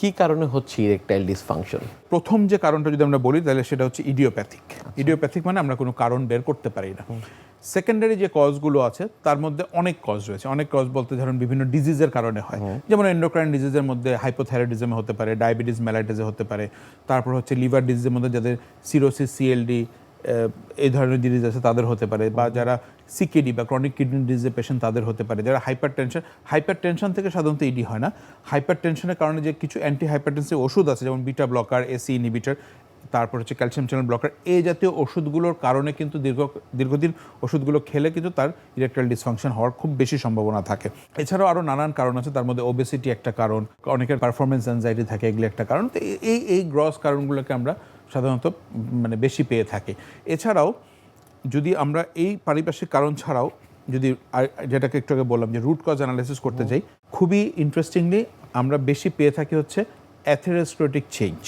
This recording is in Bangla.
কি কারণে হচ্ছে ইরেকটাইল ডিসফাংশন? প্রথম যে কারণটা যদি আমরা বলি তাহলে সেটা হচ্ছে ইডিওপ্যাথিক। ইডিওপ্যাথিক মানে আমরা কোনো কারণ বের করতে পারি না। সেকেন্ডারি যে কজগুলো আছে তার মধ্যে অনেক কজ রয়েছে। অনেক কজ বলতে ধরুন বিভিন্ন ডিজিজের কারণে হয়, যেমন এন্ডোক্রাইন ডিজিজের মধ্যে হাইপোথাইরয়েডিজমে হতে পারে, ডায়াবেটিস মেলাইটিসে হতে পারে, তারপর হচ্ছে লিভার ডিজিজের মধ্যে যাদের সিরোসিস, সিএলডি এই ধরনের ডিজিজ আছে তাদের হতে পারে, বা যারা সিকেডি বা ক্রনিক কিডনি ডিজিজের পেশেন্ট তাদের হতে পারে, যারা হাইপার টেনশন থেকে সাধারণত ইডি হয় না। হাইপার টেনশনের কারণে যে কিছু অ্যান্টি হাইপারটেনসিভ ওষুধ আছে, যেমন বিটা ব্লকার, এসি ইনহিবিটর, তারপর হচ্ছে ক্যালসিয়াম চ্যানেল ব্লকার, এই জাতীয় ওষুধগুলোর কারণে কিন্তু দীর্ঘদিন ওষুধগুলো খেলে কিন্তু তার ইরেকটাইল ডিসফাংশন হওয়ার খুব বেশি সম্ভাবনা থাকে। এছাড়াও আরও নানান কারণ আছে, তার মধ্যে ওবেসিটি একটা কারণ, অনেকের পারফরমেন্স অ্যাংজাইটি থাকে, এগুলো একটা কারণ। তো এই গ্রস কারণগুলোকে আমরা সাধারণত মানে বেশি পেয়ে থাকি। এছাড়াও যদি আমরা এই পারিপার্শ্বিক কারণ ছাড়াও যদি যেটাকে একটু আগে বললাম যে রুট কজ অ্যানালাইসিস করতে যাই, খুবই ইন্টারেস্টিংলি আমরা বেশি পেয়ে থাকি হচ্ছে অ্যাথেরোস্ক্লেরোটিক চেঞ্জ।